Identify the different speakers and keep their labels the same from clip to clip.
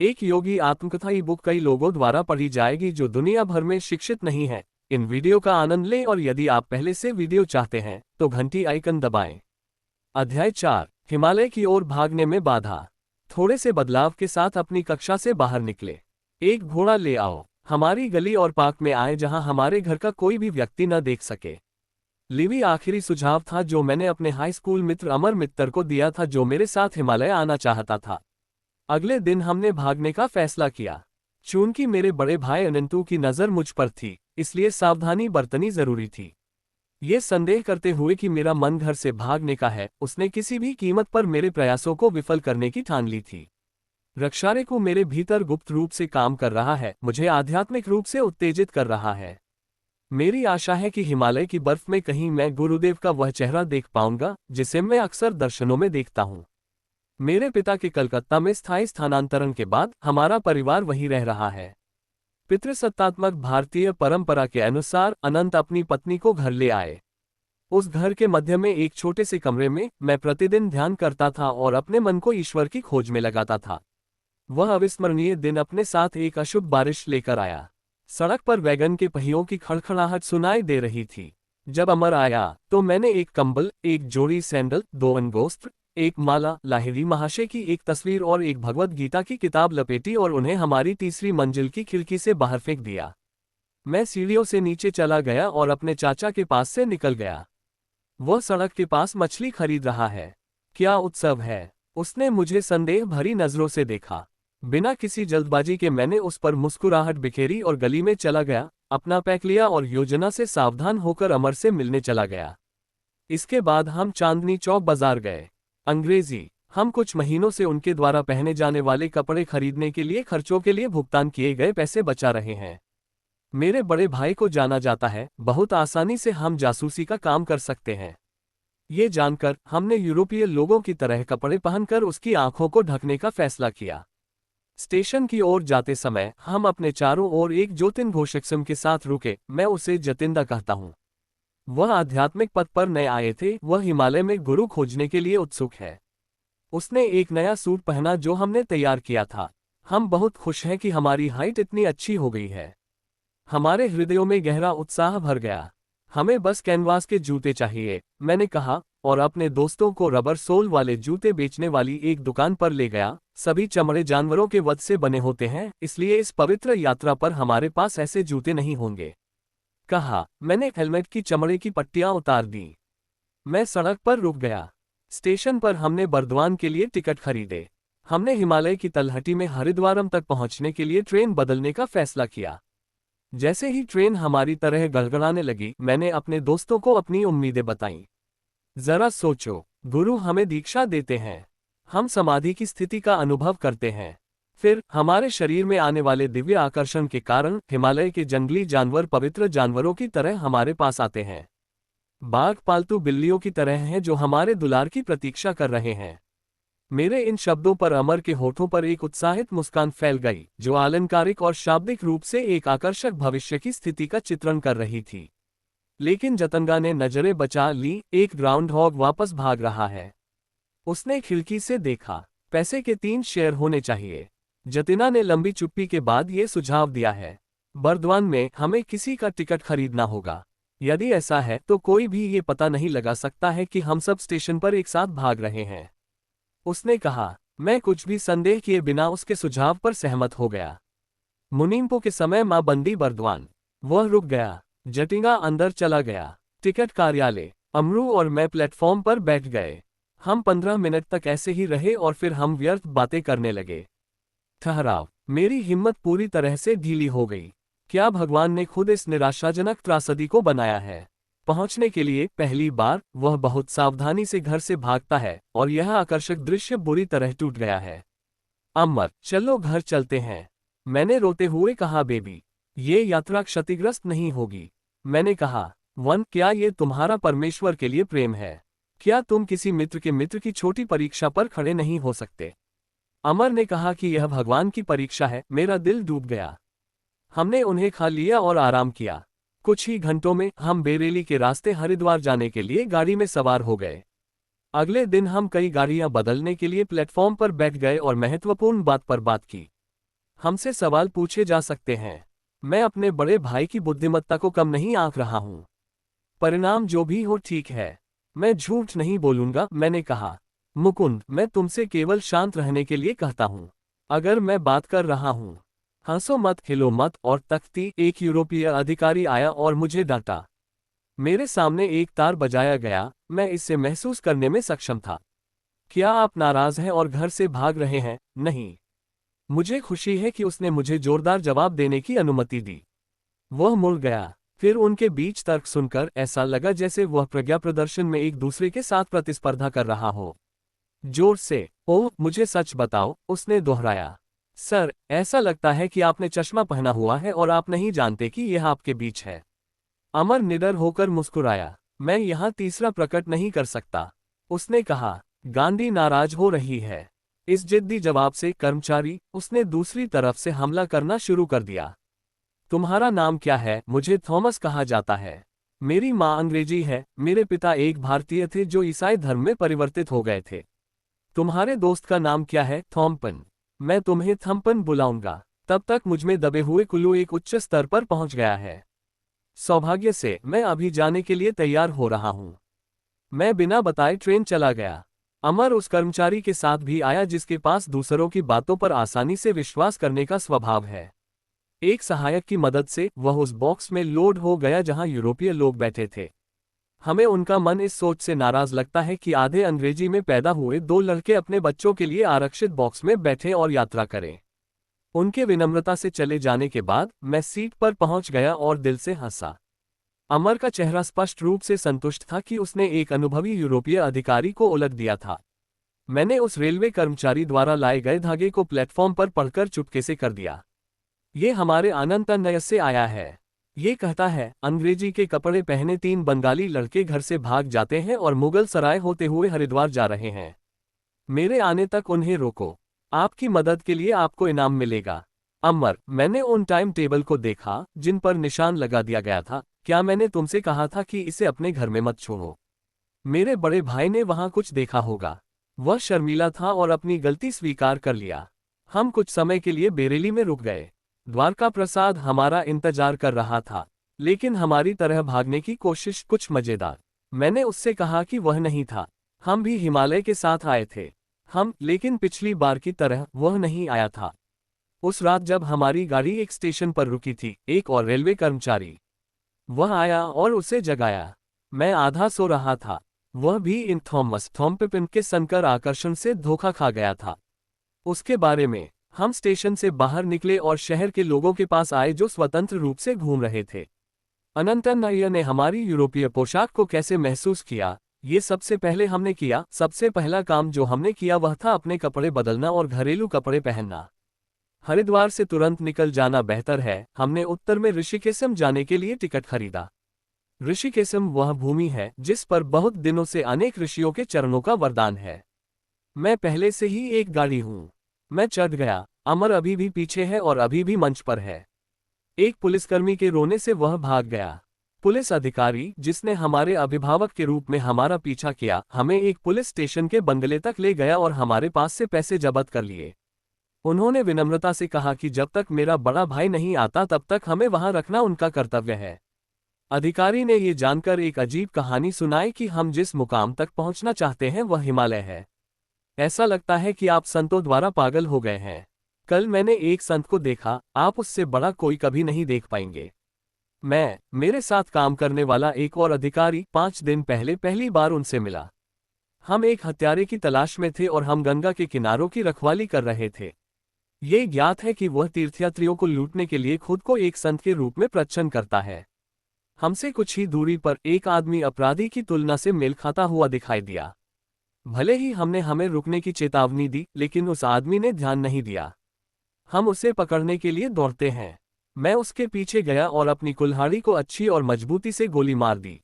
Speaker 1: एक योगी आत्मकथा ई बुक कई लोगों द्वारा पढ़ी जाएगी जो दुनिया भर में शिक्षित नहीं है। इन वीडियो का आनंद लें और यदि आप पहले से वीडियो चाहते हैं तो घंटी आइकन दबाएं। अध्याय 4, हिमालय की ओर भागने में बाधा। थोड़े से बदलाव के साथ अपनी कक्षा से बाहर निकले। एक घोड़ा ले आओ, हमारी गली और पार्क में आए जहां हमारे घर का कोई भी व्यक्ति न देख सके। लिवी आखिरी सुझाव था जो मैंने अपने हाई स्कूल मित्र अमर मित्तर को दिया था जो मेरे साथ हिमालय आना चाहता था। अगले दिन हमने भागने का फैसला किया। चूंकि मेरे बड़े भाई अनंतू की नज़र मुझ पर थी, इसलिए सावधानी बरतनी जरूरी थी। ये संदेह करते हुए कि मेरा मन घर से भागने का है, उसने किसी भी कीमत पर मेरे प्रयासों को विफल करने की ठान ली थी। रक्षारे को मेरे भीतर गुप्त रूप से काम कर रहा है, मुझे आध्यात्मिक रूप से उत्तेजित कर रहा है। मेरी आशा है कि हिमालय की बर्फ में कहीं मैं गुरुदेव का वह चेहरा देख पाऊंगा जिसे मैं अक्सर दर्शनों में देखता हूं। मेरे पिता के कलकत्ता में स्थायी स्थानांतरण के बाद हमारा परिवार वहीं रह रहा है। पितृसत्तात्मक भारतीय परंपरा के अनुसार अनंत अपनी पत्नी को घर ले आए। उस घर के मध्य में एक छोटे से कमरे में मैं प्रतिदिन ध्यान करता था और अपने मन को ईश्वर की खोज में लगाता था। वह अविस्मरणीय दिन अपने साथ एक अशुभ बारिश लेकर आया। सड़क पर वैगन के पहियों की खड़खड़ाहट सुनाई दे रही थी। जब अमर आया तो मैंने एक कंबल, एक जोड़ी सैंडल, 2 अंगोस्त्र, एक माला, लाहिड़ी महाशय की एक तस्वीर और एक भगवत गीता की किताब लपेटी और उन्हें हमारी तीसरी मंजिल की खिड़की से बाहर फेंक दिया। मैं सीढ़ियों से नीचे चला गया और अपने चाचा के पास से निकल गया। वह सड़क के पास मछली खरीद रहा है। क्या उत्सव है? उसने मुझे संदेह भरी नजरों से देखा। बिना किसी जल्दबाजी के मैंने उस पर मुस्कुराहट बिखेरी और गली में चला गया, अपना पैक लिया और योजना से सावधान होकर अमर से मिलने चला गया। इसके बाद हम चांदनी चौक बाजार गए। अंग्रेजी, हम कुछ महीनों से उनके द्वारा पहने जाने वाले कपड़े खरीदने के लिए खर्चों के लिए भुगतान किए गए पैसे बचा रहे हैं। मेरे बड़े भाई को जाना जाता है, बहुत आसानी से हम जासूसी का काम कर सकते हैं। ये जानकर हमने यूरोपीय लोगों की तरह कपड़े पहनकर उसकी आंखों को ढकने का फैसला किया। स्टेशन की ओर जाते समय हम अपने चारों ओर एक ज्योतिन घोषकस्म के साथ रुके। मैं उसे जतिंदा कहता हूँ। वह आध्यात्मिक पथ पर नए आए थे, वह हिमालय में गुरु खोजने के लिए उत्सुक है। उसने एक नया सूट पहना जो हमने तैयार किया था। हम बहुत खुश हैं कि हमारी हाइट इतनी अच्छी हो गई है। हमारे हृदयों में गहरा उत्साह भर गया। हमें बस कैनवास के जूते चाहिए, मैंने कहा और अपने दोस्तों को रबर सोल वाले जूते बेचने वाली एक दुकान पर ले गया। सभी चमड़े जानवरों के वध से बने होते हैं, इसलिए इस पवित्र यात्रा पर हमारे पास ऐसे जूते नहीं होंगे, कहा। मैंने हेलमेट की चमड़े की पट्टियां उतार दी। मैं सड़क पर रुक गया। स्टेशन पर हमने बर्दवान के लिए टिकट खरीदे। हमने हिमालय की तलहटी में हरिद्वारम तक पहुंचने के लिए ट्रेन बदलने का फैसला किया। जैसे ही ट्रेन हमारी तरह गड़गड़ाने लगी, मैंने अपने दोस्तों को अपनी उम्मीदें बताईं। जरा सोचो, गुरु हमें दीक्षा देते हैं, हम समाधि की स्थिति का अनुभव करते हैं, फिर हमारे शरीर में आने वाले दिव्य आकर्षण के कारण हिमालय के जंगली जानवर पवित्र जानवरों की तरह हमारे पास आते हैं। बाघ पालतू बिल्लियों की तरह हैं जो हमारे दुलार की प्रतीक्षा कर रहे हैं। मेरे इन शब्दों पर अमर के होठों पर एक उत्साहित मुस्कान फैल गई जो अलंकारिक और शाब्दिक रूप से एक आकर्षक भविष्य की स्थिति का चित्रण कर रही थी। लेकिन जतंगा ने नजरें बचा ली। एक ग्राउंड हॉग वापस भाग रहा है। उसने खिड़की से देखा। पैसे के 3 शेयर होने चाहिए। जतिना ने लंबी चुप्पी के बाद ये सुझाव दिया है। बर्दवान में हमें किसी का टिकट खरीदना होगा। यदि ऐसा है तो कोई भी ये पता नहीं लगा सकता है कि हम सब स्टेशन पर एक साथ भाग रहे हैं, उसने कहा। मैं कुछ भी संदेह किए बिना उसके सुझाव पर सहमत हो गया। मुनीम्पो के समय मां बंदी बर्दवान। वह रुक गया। जटिंगा अंदर चला गया। टिकट कार्यालय। अमरू और मैं प्लेटफॉर्म पर बैठ गए। हम 15 मिनट तक ऐसे ही रहे और फिर हम व्यर्थ बातें करने लगे। ठहराव। मेरी हिम्मत पूरी तरह से ढीली हो गई। क्या भगवान ने खुद इस निराशाजनक त्रासदी को बनाया है? पहुंचने के लिए पहली बार वह बहुत सावधानी से घर से भागता है और यह आकर्षक दृश्य बुरी तरह टूट गया है। अमर, चलो घर चलते हैं, मैंने रोते हुए कहा। बेबी, ये यात्रा क्षतिग्रस्त नहीं होगी, मैंने कहा। वन, क्या ये तुम्हारा परमेश्वर के लिए प्रेम है? क्या तुम किसी मित्र के मित्र की छोटी परीक्षा पर खड़े नहीं हो सकते? अमर ने कहा कि यह भगवान की परीक्षा है। मेरा दिल डूब गया। हमने उन्हें खा लिया और आराम किया। कुछ ही घंटों में हम बेरेली के रास्ते हरिद्वार जाने के लिए गाड़ी में सवार हो गए। अगले दिन हम कई गाड़ियां बदलने के लिए प्लेटफॉर्म पर बैठ गए और महत्वपूर्ण बात पर बात की। हमसे सवाल पूछे जा सकते हैं। मैं अपने बड़े भाई की बुद्धिमत्ता को कम नहीं आंक रहा हूं। परिणाम जो भी हो ठीक है। मैं झूठ नहीं बोलूंगा, मैंने कहा। मुकुंद, मैं तुमसे केवल शांत रहने के लिए कहता हूं। अगर मैं बात कर रहा हूं, हंसो मत, हिलो मत। और तख्ती, एक यूरोपीय अधिकारी आया और मुझे डांटा। मेरे सामने एक तार बजाया गया, मैं इससे महसूस करने में सक्षम था। क्या आप नाराज हैं और घर से भाग रहे हैं? नहीं। मुझे खुशी है कि उसने मुझे जोरदार जवाब देने की अनुमति दी। वह मुड़ गया। फिर उनके बीच तर्क सुनकर ऐसा लगा जैसे वह प्रज्ञा प्रदर्शन में एक दूसरे के साथ प्रतिस्पर्धा कर रहा हो। जोर से, ओह, मुझे सच बताओ, उसने दोहराया। सर, ऐसा लगता है कि आपने चश्मा पहना हुआ है और आप नहीं जानते कि यह आपके बीच है। अमर निडर होकर मुस्कुराया। मैं यहाँ तीसरा प्रकट नहीं कर सकता, उसने कहा। गांधी नाराज हो रही है। इस जिद्दी जवाब से कर्मचारी, उसने दूसरी तरफ से हमला करना शुरू कर दिया। तुम्हारा नाम क्या है? मुझे थॉमस कहा जाता है। मेरी माँ अंग्रेजी है, मेरे पिता एक भारतीय थे जो ईसाई धर्म में परिवर्तित हो गए थे। तुम्हारे दोस्त का नाम क्या है? थॉम्पन। मैं तुम्हें थम्पन बुलाऊंगा। तब तक मुझमें दबे हुए कुल्लू एक उच्च स्तर पर पहुंच गया है। सौभाग्य से मैं अभी जाने के लिए तैयार हो रहा हूं। मैं बिना बताए ट्रेन चला गया। अमर उस कर्मचारी के साथ भी आया जिसके पास दूसरों की बातों पर आसानी से विश्वास करने का स्वभाव है। एक सहायक की मदद से वह उस बॉक्स में लोड हो गया जहां यूरोपीय लोग बैठे थे। हमें उनका मन इस सोच से नाराज लगता है कि आधे अंग्रेजी में पैदा हुए दो लड़के अपने बच्चों के लिए आरक्षित बॉक्स में बैठे और यात्रा करें। उनके विनम्रता से चले जाने के बाद मैं सीट पर पहुंच गया और दिल से हंसा। अमर का चेहरा स्पष्ट रूप से संतुष्ट था कि उसने एक अनुभवी यूरोपीय अधिकारी को उलट दिया था। मैंने उस रेलवे कर्मचारी द्वारा लाए गए धागे को प्लेटफॉर्म पर पढ़कर चुपके से कर दिया। ये हमारे अनंत नय से आया है। ये कहता है, अंग्रेजी के कपड़े पहने 3 बंगाली लड़के घर से भाग जाते हैं और मुगल सराय होते हुए हरिद्वार जा रहे हैं। मेरे आने तक उन्हें रोको। आपकी मदद के लिए आपको इनाम मिलेगा। अमर, मैंने उन टाइम टेबल को देखा जिन पर निशान लगा दिया गया था। क्या मैंने तुमसे कहा था कि इसे अपने घर में मत छोड़ो? मेरे बड़े भाई ने वहां कुछ देखा होगा। वह शर्मीला था और अपनी गलती स्वीकार कर लिया। हम कुछ समय के लिए बेरेली में रुक गए। द्वारका प्रसाद हमारा इंतजार कर रहा था, लेकिन हमारी तरह भागने की कोशिश कुछ मजेदार। मैंने उससे कहा कि वह नहीं था। हम भी हिमालय के साथ आए थे। लेकिन पिछली बार की तरह वह नहीं आया था। उस रात जब हमारी गाड़ी एक स्टेशन पर रुकी थी, एक और रेलवे कर्मचारी वह आया और उसे जगाया। मैं आधा सो रहा था। वह भी इन थॉमस थॉम्पपिन के संकर आकर्षण से धोखा खा गया था। उसके बारे में हम स्टेशन से बाहर निकले और शहर के लोगों के पास आए जो स्वतंत्र रूप से घूम रहे थे। अनंतन नायर ने हमारी यूरोपीय पोशाक को कैसे महसूस किया, ये सबसे पहले हमने किया। सबसे पहला काम जो हमने किया वह था अपने कपड़े बदलना और घरेलू कपड़े पहनना। हरिद्वार से तुरंत निकल जाना बेहतर है। हमने उत्तर में ऋषिकेशम जाने के लिए टिकट खरीदा। ऋषिकेशम वह भूमि है जिस पर बहुत दिनों से अनेक ऋषियों के चरणों का वरदान है। मैं पहले से ही एक गाड़ी हूं। मैं चढ़ गया। अमर अभी भी पीछे है और अभी भी मंच पर है। एक पुलिसकर्मी के रोने से वह भाग गया। पुलिस अधिकारी जिसने हमारे अभिभावक के रूप में हमारा पीछा किया, हमें एक पुलिस स्टेशन के बंगले तक ले गया और हमारे पास से पैसे जब्त कर लिए। उन्होंने विनम्रता से कहा कि जब तक मेरा बड़ा भाई नहीं आता तब तक हमें वहां रखना उनका कर्तव्य है। अधिकारी ने ये जानकर एक अजीब कहानी सुनाई कि हम जिस मुकाम तक पहुंचना चाहते हैं वह हिमालय है। ऐसा लगता है कि आप संतों द्वारा पागल हो गए हैं। कल मैंने एक संत को देखा, आप उससे बड़ा कोई कभी नहीं देख पाएंगे। मेरे साथ काम करने वाला एक और अधिकारी 5 दिन पहले पहली बार उनसे मिला। हम एक हत्यारे की तलाश में थे और हम गंगा के किनारों की रखवाली कर रहे थे। ये ज्ञात है कि वह तीर्थयात्रियों को लूटने के लिए खुद को एक संत के रूप में प्रच्छन्न करता है। हमसे कुछ ही दूरी पर एक आदमी अपराधी की तुलना से मेल खाता हुआ दिखाई दिया। भले ही हमने हमें रुकने की चेतावनी दी, लेकिन उस आदमी ने ध्यान नहीं दिया। हम उसे पकड़ने के लिए दौड़ते हैं। मैं उसके पीछे गया और अपनी कुल्हाड़ी को अच्छी और मजबूती से गोली मार दी।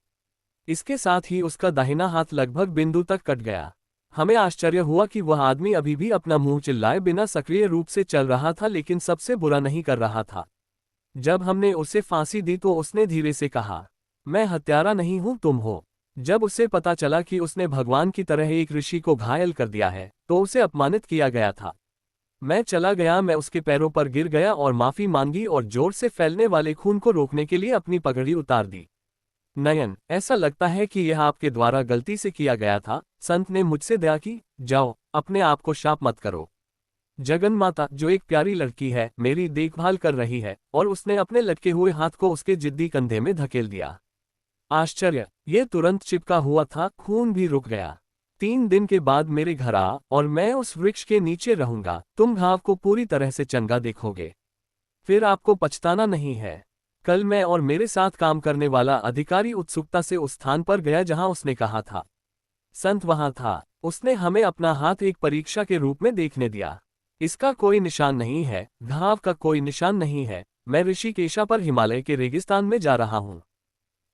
Speaker 1: इसके साथ ही उसका दाहिना हाथ लगभग बिंदु तक कट गया। हमें आश्चर्य हुआ कि वह आदमी अभी भी अपना मुंह चिल्लाए बिना सक्रिय रूप से चल रहा था, लेकिन सबसे बुरा नहीं कर रहा था। जब हमने उसे फांसी दी तो उसने धीरे से कहा, मैं हत्यारा नहीं हूं, तुम हो। जब उसे पता चला कि उसने भगवान की तरह एक ऋषि को घायल कर दिया है तो उसे अपमानित किया गया था। मैं चला गया, मैं उसके पैरों पर गिर गया और माफी मांगी और जोर से फैलने वाले खून को रोकने के लिए अपनी पगड़ी उतार दी। नयन, ऐसा लगता है कि यह आपके द्वारा गलती से किया गया था। संत ने मुझसे दया की। जाओ, अपने आप को शाप मत करो। जगन्माता, जो एक प्यारी लड़की है, मेरी देखभाल कर रही है, और उसने अपने लटके हुए हाथ को उसके जिद्दी कंधे में धकेल दिया। आश्चर्य, यह तुरंत चिपका हुआ था, खून भी रुक गया। 3 दिन के बाद मेरे घर आ और मैं उस वृक्ष के नीचे रहूंगा। तुम घाव को पूरी तरह से चंगा देखोगे, फिर आपको पछताना नहीं है। कल मैं और मेरे साथ काम करने वाला अधिकारी उत्सुकता से उस स्थान पर गया जहां उसने कहा था। संत वहां था। उसने हमें अपना हाथ एक परीक्षा के रूप में देखने दिया। इसका कोई निशान नहीं है, घाव का कोई निशान नहीं है। मैं ऋषिकेशा पर हिमालय के रेगिस्तान में जा रहा हूं।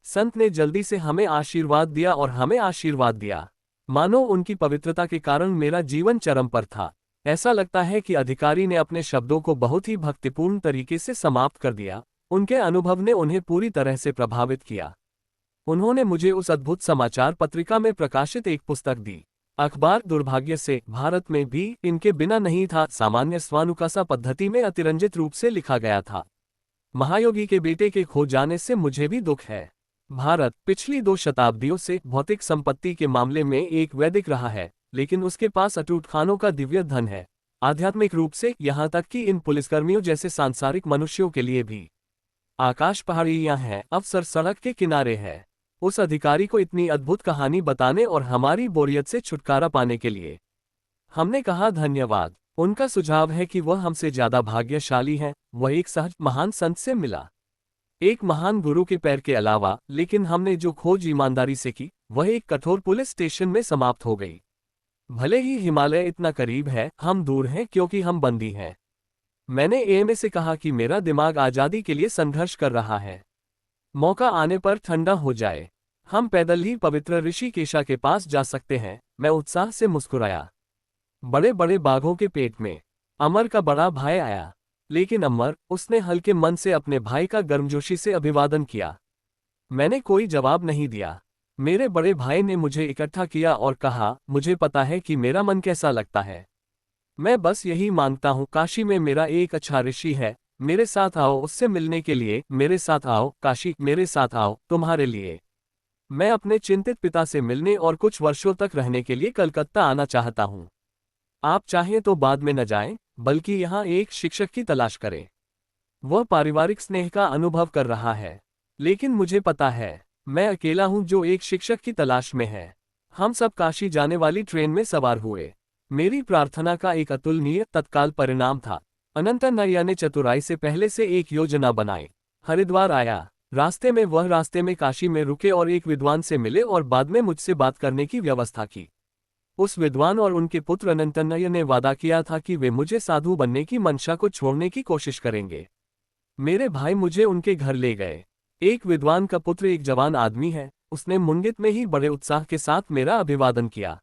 Speaker 1: संत ने जल्दी से हमें आशीर्वाद दिया और हमें आशीर्वाद दिया, मानो उनकी पवित्रता के कारण मेरा जीवन चरम पर था। ऐसा लगता है कि अधिकारी ने अपने शब्दों को बहुत ही भक्तिपूर्ण तरीके से समाप्त कर दिया। उनके अनुभव ने उन्हें पूरी तरह से प्रभावित किया। उन्होंने मुझे उस अद्भुत समाचार पत्रिका में प्रकाशित एक पुस्तक दी। अखबार दुर्भाग्य से भारत में भी इनके बिना नहीं था। सामान्य स्वानुकासा पद्धति में अतिरंजित रूप से लिखा गया था। महायोगी के बेटे के खो जाने से मुझे भी दुख है। भारत पिछली 2 शताब्दियों से भौतिक संपत्ति के मामले में एक वैदिक रहा है, लेकिन उसके पास अटूट खानों का दिव्य धन है, आध्यात्मिक रूप से, यहाँ तक कि इन पुलिसकर्मियों जैसे सांसारिक मनुष्यों के लिए भी। आकाश पहाड़ियाँ हैं, अवसर सड़क के किनारे है। उस अधिकारी को इतनी अद्भुत कहानी बताने और हमारी बोरियत से छुटकारा पाने के लिए हमने कहा धन्यवाद। उनका सुझाव है कि वह हमसे ज्यादा भाग्यशाली हैं। वह एक सहज महान संत से मिला, एक महान गुरु के पैर के अलावा, लेकिन हमने जो खोज ईमानदारी से की, वह एक कठोर पुलिस स्टेशन में समाप्त हो गई। भले ही हिमालय इतना करीब है, हम दूर हैं क्योंकि हम बंदी हैं। मैंने एएमए से कहा कि मेरा दिमाग आजादी के लिए संघर्ष कर रहा है। मौका आने पर ठंडा हो जाए, हम पैदल ही पवित्र ऋषिकेशा के पास जा सकते हैं। मैं उत्साह से मुस्कुराया। बड़े बड़े बाघों के पेट में अमर का बड़ा भाई आया। लेकिन अमर, उसने हल्के मन से अपने भाई का गर्मजोशी से अभिवादन किया। मैंने कोई जवाब नहीं दिया। मेरे बड़े भाई ने मुझे इकट्ठा किया और कहा, मुझे पता है कि मेरा मन कैसा लगता है। मैं बस यही मांगता हूँ, काशी में मेरा एक अच्छा ऋषि है, मेरे साथ आओ उससे मिलने के लिए। मेरे साथ आओ काशी, मेरे साथ आओ, तुम्हारे लिए। मैं अपने चिंतित पिता से मिलने और कुछ वर्षों तक रहने के लिए कलकत्ता आना चाहता हूँ। आप चाहें तो बाद में न जाएं, बल्कि यहाँ एक शिक्षक की तलाश करें। वह पारिवारिक स्नेह का अनुभव कर रहा है, लेकिन मुझे पता है, मैं अकेला हूँ जो एक शिक्षक की तलाश में है। हम सब काशी जाने वाली ट्रेन में सवार हुए। मेरी प्रार्थना का एक अतुलनीय तत्काल परिणाम था। अनंत नैया ने चतुराई से पहले से एक योजना बनाई। हरिद्वार आया। रास्ते में काशी में रुके और एक विद्वान से मिले और बाद में मुझसे बात करने की व्यवस्था की। उस विद्वान और उनके पुत्र अनंतनय ने वादा किया था कि वे मुझे साधु बनने की मंशा को छोड़ने की कोशिश करेंगे। मेरे भाई मुझे उनके घर ले गए। एक विद्वान का पुत्र एक जवान आदमी है। उसने मुंगित में ही बड़े उत्साह के साथ मेरा अभिवादन किया।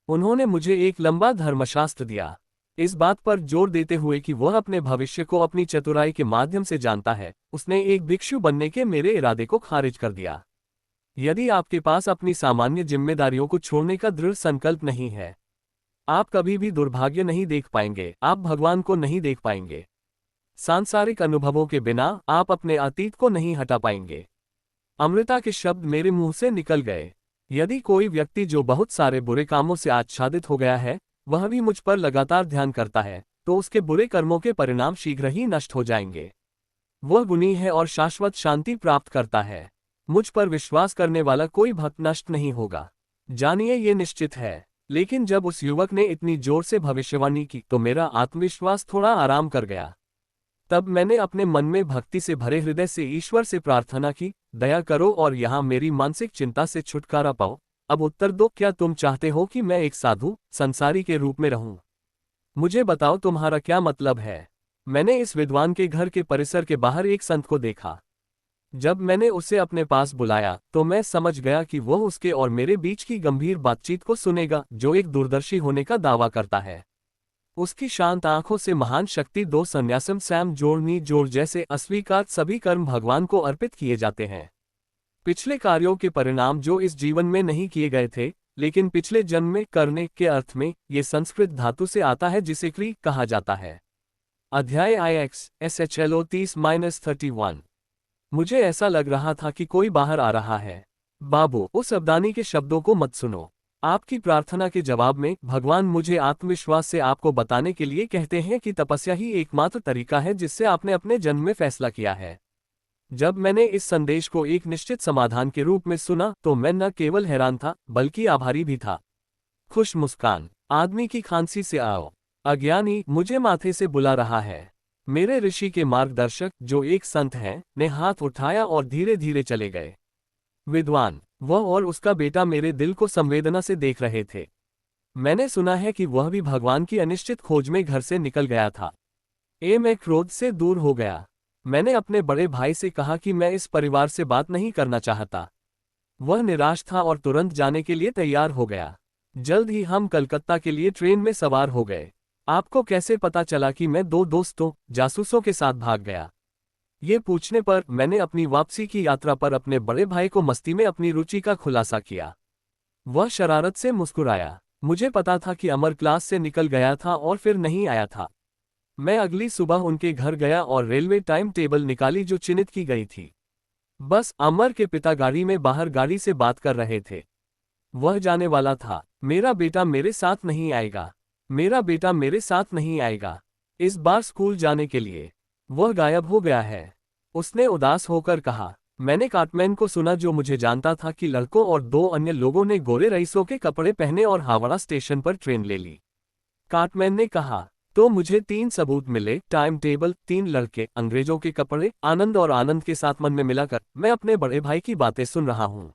Speaker 1: उन्होंने मुझे एक लंबा धर्मशास्त्र दिया, इस बात पर जोर देते हुए कि वह अपने भविष्य को अपनी चतुराई के माध्यम से जानता है। उसने एक भिक्षु बनने के मेरे इरादे को खारिज कर दिया। यदि आपके पास अपनी सामान्य जिम्मेदारियों को छोड़ने का दृढ़ संकल्प नहीं है, आप कभी भी दुर्भाग्य नहीं देख पाएंगे, आप भगवान को नहीं देख पाएंगे। सांसारिक अनुभवों के बिना आप अपने अतीत को नहीं हटा पाएंगे। अमृता के शब्द मेरे मुंह से निकल गए। यदि कोई व्यक्ति जो बहुत सारे बुरे कामों से आच्छादित हो गया है, वह भी मुझ पर लगातार ध्यान करता है, तो उसके बुरे कर्मों के परिणाम शीघ्र ही नष्ट हो जाएंगे। वह गुणी है और शाश्वत शांति प्राप्त करता है। मुझ पर विश्वास करने वाला कोई भक्त नष्ट नहीं होगा, जानिए ये निश्चित है। लेकिन जब उस युवक ने इतनी जोर से भविष्यवाणी की तो मेरा आत्मविश्वास थोड़ा आराम कर गया। तब मैंने अपने मन में भक्ति से भरे हृदय से ईश्वर से प्रार्थना की, दया करो और यहाँ मेरी मानसिक चिंता से छुटकारा पाओ। अब उत्तर दो, क्या तुम चाहते हो कि मैं एक साधु संसारी के रूप में रहूं? मुझे बताओ तुम्हारा क्या मतलब है। मैंने इस विद्वान के घर के परिसर के बाहर एक संत को देखा। जब मैंने उसे अपने पास बुलाया तो मैं समझ गया कि वह उसके और मेरे बीच की गंभीर बातचीत को सुनेगा, जो एक दूरदर्शी होने का दावा करता है। उसकी शांत आंखों से महान शक्ति, 2 संन्यासम, सैम जोड़नी जोड़ जैसे अस्वीकार सभी कर्म भगवान को अर्पित किए जाते हैं। पिछले कार्यों के परिणाम जो इस जीवन में नहीं किए गए थे, लेकिन पिछले जन्म में करने के अर्थ में ये संस्कृत धातु से आता है जिसे क्री कहा जाता है। अध्याय IXSHLO 30-31। मुझे ऐसा लग रहा था कि कोई बाहर आ रहा है। बाबू, उस अब्दानी के शब्दों को मत सुनो। आपकी प्रार्थना के जवाब में भगवान मुझे आत्मविश्वास से आपको बताने के लिए कहते हैं कि तपस्या ही एकमात्र तरीका है जिससे आपने अपने जन्म में फैसला किया है। जब मैंने इस संदेश को एक निश्चित समाधान के रूप में सुना तो मैं न केवल हैरान था बल्कि आभारी भी था। खुश मुस्कान। आदमी की खांसी से आओ। अज्ञानी मुझे माथे से बुला रहा है। मेरे ऋषि के मार्गदर्शक जो एक संत हैं ने हाथ उठाया और धीरे धीरे चले गए। विद्वान, वह और उसका बेटा मेरे दिल को संवेदना से देख रहे थे। मैंने सुना है कि वह भी भगवान की अनिश्चित खोज में घर से निकल गया था। मैं क्रोध से दूर हो गया। मैंने अपने बड़े भाई से कहा कि मैं इस परिवार से बात नहीं करना चाहता। वह निराश था और तुरंत जाने के लिए तैयार हो गया। जल्द ही हम कलकत्ता के लिए ट्रेन में सवार हो गए। आपको कैसे पता चला कि मैं 2 दोस्तों जासूसों के साथ भाग गया? ये पूछने पर मैंने अपनी वापसी की यात्रा पर अपने बड़े भाई को मस्ती में अपनी रुचि का खुलासा किया। वह शरारत से मुस्कुराया। मुझे पता था कि अमर क्लास से निकल गया था और फिर नहीं आया था। मैं अगली सुबह उनके घर गया और रेलवे टाइम टेबल निकाली जो चिन्हित की गई थी। बस अमर के पिता गाड़ी में बाहर गाड़ी से बात कर रहे थे। वह जाने वाला था। मेरा बेटा मेरे साथ नहीं आएगा। मेरा बेटा मेरे साथ नहीं आएगा। इस बार स्कूल जाने के लिए। वह गायब हो गया है। उसने उदास होकर कहा। मैंने कार्टमैन को सुना जो मुझे जानता था कि लड़कों और 2 अन्य लोगों ने गोरे रईसों के कपड़े पहने और हावड़ा स्टेशन पर ट्रेन ले ली। कार्टमैन ने कहा, तो मुझे 3 सबूत मिले, टाइम टेबल, 3 लड़के, अंग्रेजों के कपड़े, आनंद और आनंद के साथ मन में मिलाकर मैं अपने बड़े भाई की बातें सुन रहा हूँ।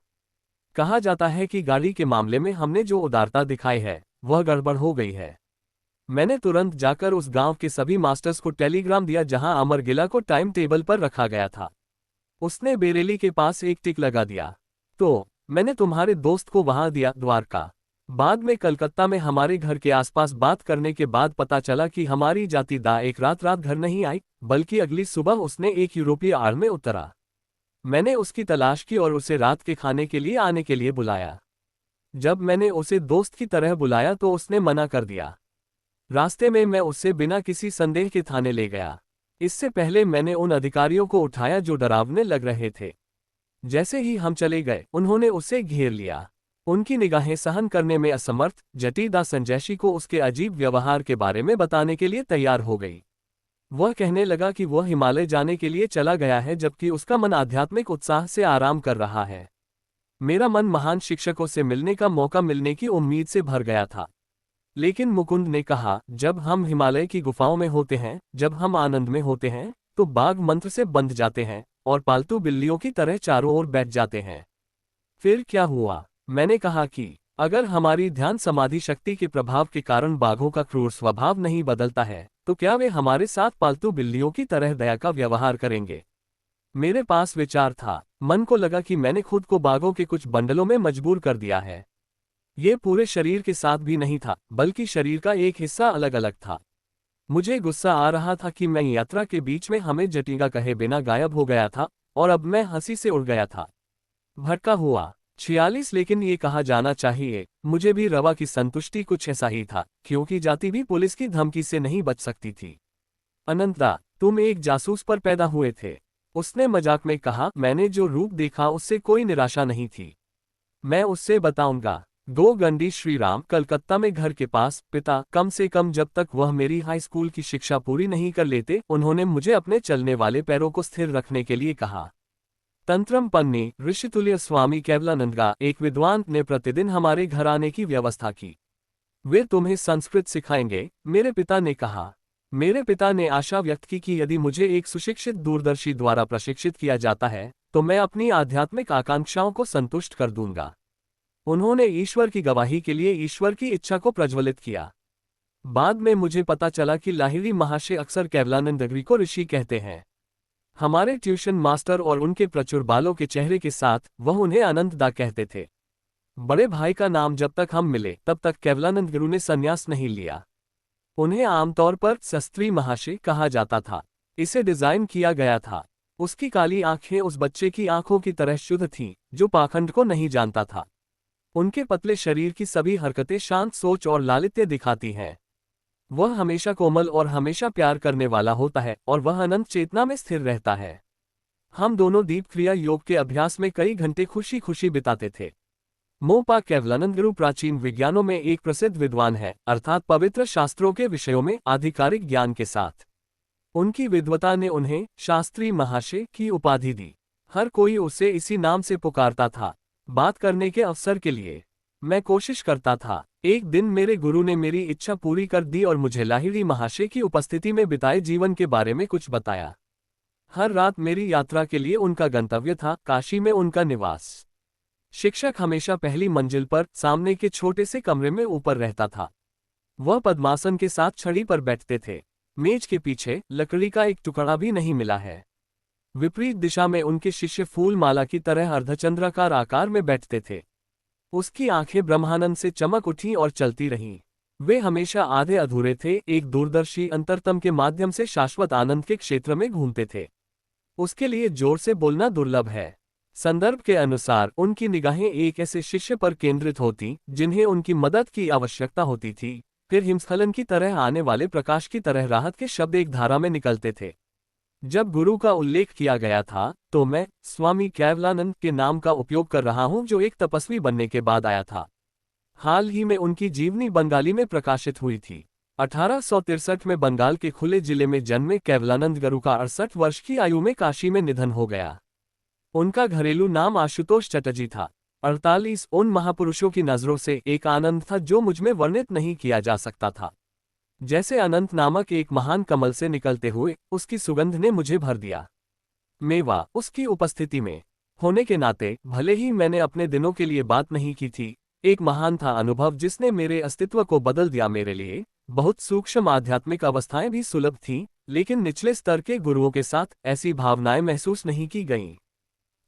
Speaker 1: कहा जाता है कि गाड़ी के मामले में हमने जो उदारता दिखाई है वह गड़बड़ हो गई है। मैंने तुरंत जाकर उस गांव के सभी मास्टर्स को टेलीग्राम दिया जहां अमर गिला को टाइम टेबल पर रखा गया था। उसने बेरेली के पास एक टिक लगा दिया। तो मैंने तुम्हारे दोस्त को वहां दिया, द्वारका। बाद में कलकत्ता में हमारे घर के आसपास बात करने के बाद पता चला कि हमारी जाति दा एक रात घर नहीं आई, बल्कि अगली सुबह उसने एक यूरोपीय आड़ में उतरा। मैंने उसकी तलाश की और उसे रात के खाने के लिए आने के लिए बुलाया। जब मैंने उसे दोस्त की तरह बुलाया तो उसने मना कर दिया। रास्ते में मैं उससे बिना किसी संदेह के थाने ले गया। इससे पहले मैंने उन अधिकारियों को उठाया जो डरावने लग रहे थे। जैसे ही हम चले गए उन्होंने उसे घेर लिया। उनकी निगाहें सहन करने में असमर्थ जटीदा संजैशी को उसके अजीब व्यवहार के बारे में बताने के लिए तैयार हो गई। वह कहने लगा कि वह हिमालय जाने के लिए चला गया है जबकि उसका मन आध्यात्मिक उत्साह से आराम कर रहा है। मेरा मन महान शिक्षकों से मिलने का मौका मिलने की उम्मीद से भर गया था। लेकिन मुकुंद ने कहा, जब हम हिमालय की गुफाओं में होते हैं, जब हम आनंद में होते हैं, तो बाघ मंत्र से बंध जाते हैं और पालतू बिल्लियों की तरह चारों ओर बैठ जाते हैं। फिर क्या हुआ? मैंने कहा कि अगर हमारी ध्यान समाधि शक्ति के प्रभाव के कारण बाघों का क्रूर स्वभाव नहीं बदलता है तो क्या वे हमारे साथ पालतू बिल्लियों की तरह दया का व्यवहार करेंगे? मेरे पास विचार था। मन को लगा कि मैंने खुद को बाघों के कुछ बंडलों में मजबूर कर दिया है। ये पूरे शरीर के साथ भी नहीं था, बल्कि शरीर का एक हिस्सा अलग अलग था। मुझे गुस्सा आ रहा था कि मैं यात्रा के बीच में हमें जटीगा कहे बिना गायब हो गया था और अब मैं हंसी से उड़ गया था। भटका हुआ 46। लेकिन ये कहा जाना चाहिए, मुझे भी रवा की संतुष्टि कुछ ऐसा ही था, क्योंकि जाति भी पुलिस की धमकी से नहीं बच सकती थी। अनंता, तुम एक जासूस पर पैदा हुए थे। उसने मजाक में कहा। मैंने जो रूप देखा उससे कोई निराशा नहीं थी। मैं उससे बताऊंगा। गंडी श्रीराम, कलकत्ता में घर के पास। पिता, कम से कम जब तक वह मेरी हाई स्कूल की शिक्षा पूरी नहीं कर लेते उन्होंने मुझे अपने चलने वाले पैरों को स्थिर रखने के लिए कहा। तंत्रम पन्नी, ऋषितुल्य स्वामी केवलानंदा, एक विद्वान, ने प्रतिदिन हमारे घर आने की व्यवस्था की। वे तुम्हें संस्कृत सिखाएंगे, मेरे पिता ने कहा। मेरे पिता ने आशा व्यक्त की कि यदि मुझे एक सुशिक्षित दूरदर्शी द्वारा प्रशिक्षित किया जाता है तो मैं अपनी आध्यात्मिक आकांक्षाओं को संतुष्ट कर दूंगा। उन्होंने ईश्वर की गवाही के लिए ईश्वर की इच्छा को प्रज्वलित किया। बाद में मुझे पता चला कि लाहिरी महाशय अक्सर केवलानंद को ऋषि कहते हैं। हमारे ट्यूशन मास्टर और उनके प्रचुर बालों के चेहरे के साथ वह उन्हें आनंददा कहते थे। बड़े भाई का नाम जब तक हम मिले तब तक केवलानंद गुरु ने संन्यास नहीं लिया। उन्हें आमतौर पर शास्त्री महाशय कहा जाता था। इसे डिजाइन किया गया था। उसकी काली आंखें उस बच्चे की आंखों की तरह शुद्ध थीं जो पाखंड को नहीं जानता था। उनके पतले शरीर की सभी हरकतें शांत सोच और लालित्य दिखाती हैं। वह हमेशा कोमल और हमेशा प्यार करने वाला होता है और वह अनंत चेतना में स्थिर रहता है। हम दोनों दीप क्रिया योग के अभ्यास में कई घंटे खुशी खुशी बिताते थे। मोपा केवलानंद गुरु प्राचीन विज्ञानों में एक प्रसिद्ध विद्वान है, अर्थात पवित्र शास्त्रों के विषयों में आधिकारिक ज्ञान के साथ। उनकी विद्वता ने उन्हें शास्त्री महाशय की उपाधि दी। हर कोई उसे इसी नाम से पुकारता था। बात करने के अवसर के लिए मैं कोशिश करता था। एक दिन मेरे गुरु ने मेरी इच्छा पूरी कर दी और मुझे लाहिड़ी महाशय की उपस्थिति में बिताए जीवन के बारे में कुछ बताया। हर रात मेरी यात्रा के लिए उनका गंतव्य था काशी में उनका निवास। शिक्षक हमेशा पहली मंजिल पर सामने के छोटे से कमरे में ऊपर रहता था। वह पद्मासन के साथ छड़ी पर बैठते थे। मेज के पीछे लकड़ी का एक टुकड़ा भी नहीं मिला है। विपरीत दिशा में उनके शिष्य फूल माला की तरह अर्धचंद्राकार आकार में बैठते थे। उसकी आंखें ब्रह्मानंद से चमक उठी और चलती रहीं। वे हमेशा आधे अधूरे थे, एक दूरदर्शी अंतरतम के माध्यम से शाश्वत आनंद के क्षेत्र में घूमते थे। उसके लिए जोर से बोलना दुर्लभ है। संदर्भ के अनुसार उनकी निगाहें एक ऐसे शिष्य पर केंद्रित होती जिन्हें उनकी मदद की आवश्यकता होती थी। फिर हिमस्खलन की तरह आने वाले प्रकाश की तरह राहत के शब्द एक धारा में निकलते थे। जब गुरु का उल्लेख किया गया था तो मैं स्वामी केवलानंद के नाम का उपयोग कर रहा हूं, जो एक तपस्वी बनने के बाद आया था। हाल ही में उनकी जीवनी बंगाली में प्रकाशित हुई थी। 1863 में बंगाल के खुले जिले में जन्मे केवलानंद गुरु का 68 वर्ष की आयु में काशी में निधन हो गया। उनका घरेलू नाम आशुतोष चटर्जी था। 48 उन महापुरुषों की नजरों से एक आनंद था जो मुझमें वर्णित नहीं किया जा सकता था। जैसे अनंत नामक एक महान कमल से निकलते हुए उसकी सुगंध ने मुझे भर दिया। मेवा उसकी उपस्थिति में होने के नाते भले ही मैंने अपने दिनों के लिए बात नहीं की थी, एक महान था अनुभव जिसने मेरे अस्तित्व को बदल दिया। मेरे लिए बहुत सूक्ष्म आध्यात्मिक अवस्थाएं भी सुलभ थीं, लेकिन निचले स्तर के गुरुओं के साथ ऐसी भावनाएं महसूस नहीं की गईं।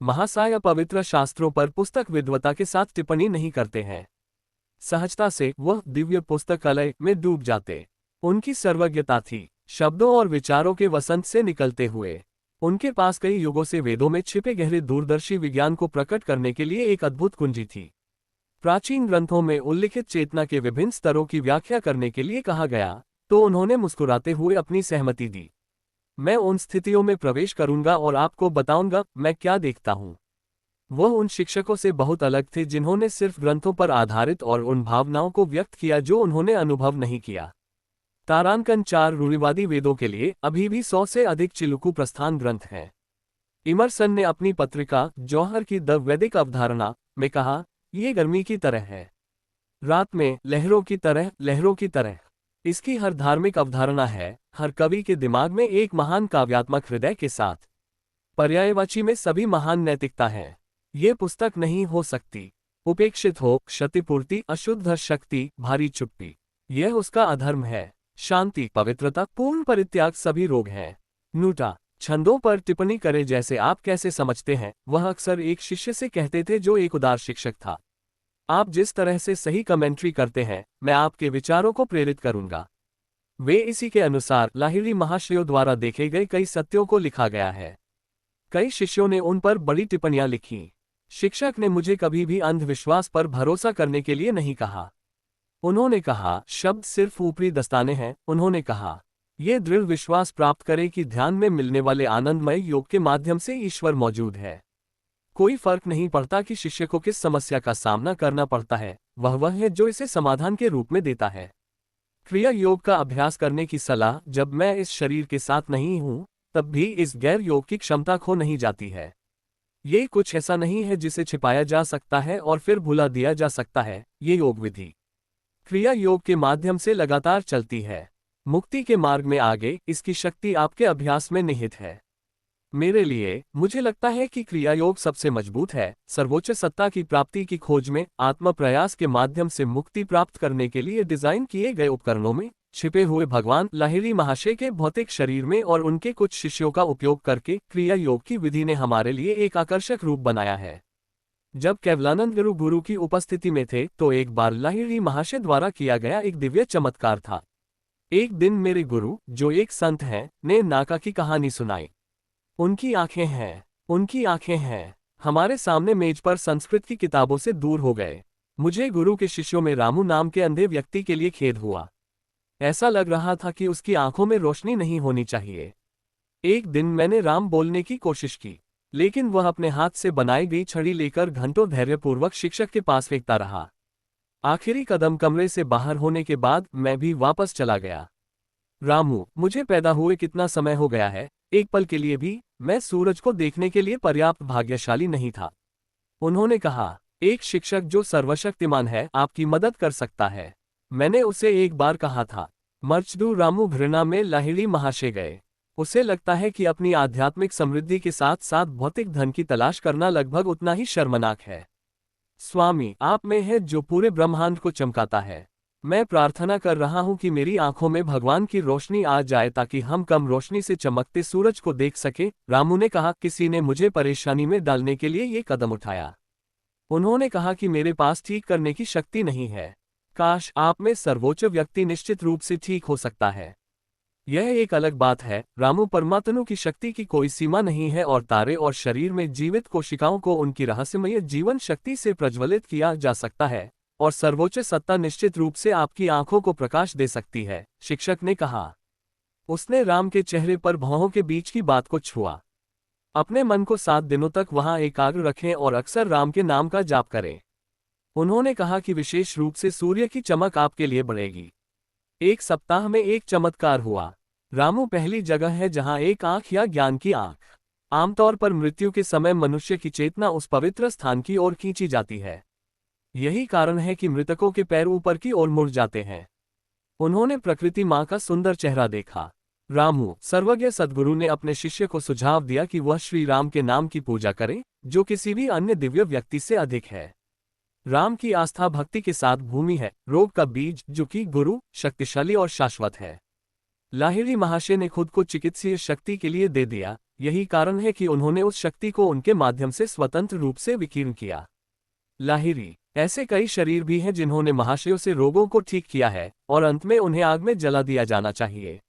Speaker 1: महाशय पवित्र शास्त्रों पर पुस्तक विद्वता के साथ टिप्पणी नहीं करते हैं। सहजता से वह दिव्य पुस्तकालय में डूब जाते। उनकी सर्वज्ञता थी, शब्दों और विचारों के वसंत से निकलते हुए। उनके पास कई युगों से वेदों में छिपे गहरे दूरदर्शी विज्ञान को प्रकट करने के लिए एक अद्भुत कुंजी थी। प्राचीन ग्रंथों में उल्लिखित चेतना के विभिन्न स्तरों की व्याख्या करने के लिए कहा गया तो उन्होंने मुस्कुराते हुए अपनी सहमति दी। मैं उन स्थितियों में प्रवेश करूंगा और आपको बताऊंगा मैं क्या देखता हूं। वह उन शिक्षकों से बहुत अलग थे जिन्होंने सिर्फ ग्रंथों पर आधारित और उन भावनाओं को व्यक्त किया जो उन्होंने अनुभव नहीं किया। तारांकन 4 रूढ़िवादी वेदों के लिए अभी भी 100 से अधिक चिलुकू प्रस्थान ग्रंथ हैं। इमर्सन ने अपनी पत्रिका जौहर की द वैदिक अवधारणा में कहा, ये गर्मी की तरह है, रात में लहरों की तरह, लहरों की तरह। इसकी हर धार्मिक अवधारणा है, हर कवि के दिमाग में एक महान काव्यात्मक हृदय के साथ पर्यायवाची में सभी महान नैतिकता है। ये पुस्तक नहीं हो सकती। उपेक्षित हो, क्षतिपूर्ति, अशुद्ध शक्ति, भारी चुप्पी, यह उसका अधर्म है। शांति, पवित्रता, पूर्ण परित्याग सभी रोग हैं। नूटा छंदों पर टिप्पणी करे जैसे आप कैसे समझते हैं, वह अक्सर एक शिष्य से कहते थे जो एक उदार शिक्षक था। आप जिस तरह से सही कमेंट्री करते हैं, मैं आपके विचारों को प्रेरित करूंगा। वे इसी के अनुसार लाहिड़ी महाशयों द्वारा देखे गए कई सत्यों को लिखा गया है। कई शिष्यों ने उन पर बड़ी टिप्पणियां लिखी। शिक्षक ने मुझे कभी भी अंधविश्वास पर भरोसा करने के लिए नहीं कहा। उन्होंने कहा, शब्द सिर्फ ऊपरी दस्ताने हैं। उन्होंने कहा, ये दृढ़ विश्वास प्राप्त करें कि ध्यान में मिलने वाले आनंदमय योग के माध्यम से ईश्वर मौजूद है। कोई फर्क नहीं पड़ता कि शिष्य को किस समस्या का सामना करना पड़ता है, वह है जो इसे समाधान के रूप में देता है। क्रिया योग का अभ्यास करने की सलाह जब मैं इस शरीर के साथ नहीं हूं, तब भी इस गैर योग की क्षमता खो नहीं जाती है। ये कुछ ऐसा नहीं है जिसे छिपाया जा सकता है और फिर भुला दिया जा सकता है। ये योग विधि क्रिया योग के माध्यम से लगातार चलती है। मुक्ति के मार्ग में आगे इसकी शक्ति आपके अभ्यास में निहित है। मेरे लिए मुझे लगता है कि क्रिया योग सबसे मजबूत है। सर्वोच्च सत्ता की प्राप्ति की खोज में आत्म प्रयास के माध्यम से मुक्ति प्राप्त करने के लिए डिजाइन किए गए उपकरणों में छिपे हुए भगवान लाहिड़ी महाशय के भौतिक शरीर में और उनके कुछ शिष्यों का उपयोग करके क्रिया योग की विधि ने हमारे लिए एक आकर्षक रूप बनाया है। जब केवलानंद गुरु की उपस्थिति में थे तो एक बार लाहिड़ी महाशय द्वारा किया गया एक दिव्य चमत्कार था। एक दिन मेरे गुरु, जो एक संत हैं, ने नाका की कहानी सुनाई। उनकी आंखें हैं हमारे सामने मेज पर संस्कृत की किताबों से दूर हो गए। मुझे गुरु के शिष्यों में रामू नाम के अंधे व्यक्ति के लिए खेद हुआ। ऐसा लग रहा था कि उसकी आंखों में रोशनी नहीं होनी चाहिए। एक दिन मैंने राम बोलने की कोशिश की, लेकिन वह अपने हाथ से बनाई गई छड़ी लेकर घंटों धैर्यपूर्वक शिक्षक के पास फेंकता रहा। आखिरी कदम कमरे से बाहर होने के बाद मैं भी वापस चला गया। रामू, मुझे पैदा हुए कितना समय हो गया है, एक पल के लिए भी मैं सूरज को देखने के लिए पर्याप्त भाग्यशाली नहीं था। उन्होंने कहा, एक शिक्षक जो सर्वशक्तिमान है आपकी मदद कर सकता है। मैंने उसे एक बार कहा था। मर्चडू रामू घृणा में लाहिड़ी महाशय गए। उसे लगता है कि अपनी आध्यात्मिक समृद्धि के साथ साथ भौतिक धन की तलाश करना लगभग उतना ही शर्मनाक है। स्वामी, आप में है जो पूरे ब्रह्मांड को चमकाता है। मैं प्रार्थना कर रहा हूं कि मेरी आंखों में भगवान की रोशनी आ जाए ताकि हम कम रोशनी से चमकते सूरज को देख सकें। रामू ने कहा, किसी ने मुझे परेशानी में डालने के लिए ये कदम उठाया। उन्होंने कहा कि मेरे पास ठीक करने की शक्ति नहीं है। काश आप में सर्वोच्च व्यक्ति निश्चित रूप से ठीक हो सकता है। यह एक अलग बात है। रामू, परमात्मा की शक्ति की कोई सीमा नहीं है और तारे और शरीर में जीवित कोशिकाओं को उनकी रहस्यमय जीवन शक्ति से प्रज्वलित किया जा सकता है और सर्वोच्च सत्ता निश्चित रूप से आपकी आंखों को प्रकाश दे सकती है, शिक्षक ने कहा। उसने राम के चेहरे पर भौहों के बीच की बात को छुआ। अपने मन को 7 दिनों तक वहां एकाग्र रखें और अक्सर राम के नाम का जाप करें। उन्होंने कहा कि विशेष रूप से सूर्य की चमक आपके लिए बढ़ेगी। एक सप्ताह में एक चमत्कार हुआ। रामू पहली जगह है जहां एक आंख या ज्ञान की आंख। आमतौर पर मृत्यु के समय मनुष्य की चेतना उस पवित्र स्थान की ओर खींची जाती है। यही कारण है कि मृतकों के पैर ऊपर की ओर मुड़ जाते हैं। उन्होंने प्रकृति माँ का सुंदर चेहरा देखा। रामू, सर्वज्ञ सद्गुरु ने अपने शिष्य को सुझाव दिया कि वह श्री राम के नाम की पूजा करे, जो किसी भी अन्य दिव्य व्यक्ति से अधिक है। राम की आस्था भक्ति के साथ भूमि है, रोग का बीज जो कि गुरु, शक्तिशाली और शाश्वत है। लाहिड़ी महाशय ने खुद को चिकित्सीय शक्ति के लिए दे दिया। यही कारण है कि उन्होंने उस शक्ति को उनके माध्यम से स्वतंत्र रूप से विकीर्ण किया। लाहिड़ी, ऐसे कई शरीर भी हैं जिन्होंने महाशयों से रोगों को ठीक किया है और अंत में उन्हें आग में जला दिया जाना चाहिए।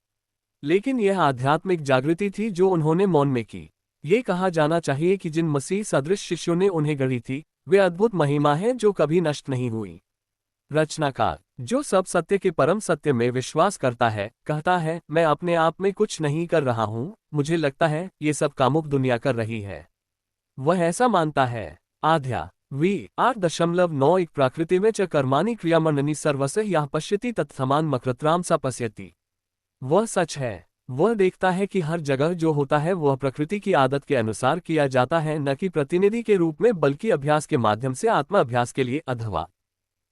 Speaker 1: लेकिन यह आध्यात्मिक जागृति थी जो उन्होंने मौन में की। ये कहा जाना चाहिए कि जिन मसीह सदृश शिष्यों ने उन्हें गढ़ी थी, वे अद्भुत महिमा है जो कभी नष्ट नहीं हुई। रचनाकार, जो सब सत्य के परम सत्य में विश्वास करता है, कहता है, मैं अपने आप में कुछ नहीं कर रहा हूँ, मुझे लगता है ये सब कामुक दुनिया कर रही है। वह ऐसा मानता है। आध्या वी 8.9 प्रकृति में च कर्माणि क्रियामणनि सर्वस्य यः पश्यति तत्समान मकृत्राम सा पश्यति। वह सच है। वह देखता है कि हर जगह जो होता है वह प्रकृति की आदत के अनुसार किया जाता है, न कि प्रतिनिधि के रूप में बल्कि अभ्यास के माध्यम से आत्मा अभ्यास के लिए। अधवा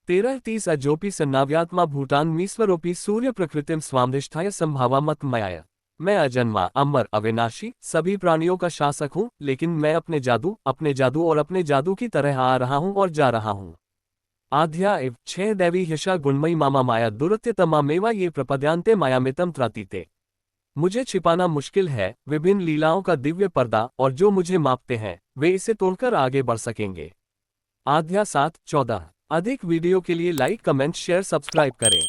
Speaker 1: 13:30 अजोपि सन्नाव्यात्मा भूटान मीश्वरोपि सूर्य प्रकृतिम स्वामधिष्ठाय संभावा मत मयाय। मैं अजन्मा, अमर, अविनाशी, सभी प्राणियों का शासक हूँ, लेकिन मैं अपने जादू और अपने जादू की तरह आ रहा हूँ और जा रहा हूँ। आध्याय 6 दैवी यशा गुणमयी मामा माया दुरत्यतमामेवा ये प्रपद्यांते मायामितम त्रातीते। मुझे छिपाना मुश्किल है विभिन्न लीलाओं का दिव्य पर्दा, और जो मुझे मापते हैं वे इसे तोड़कर आगे बढ़ सकेंगे। आध्याय 7:14। अधिक वीडियो के लिए लाइक, कमेंट, शेयर, सब्सक्राइब करें।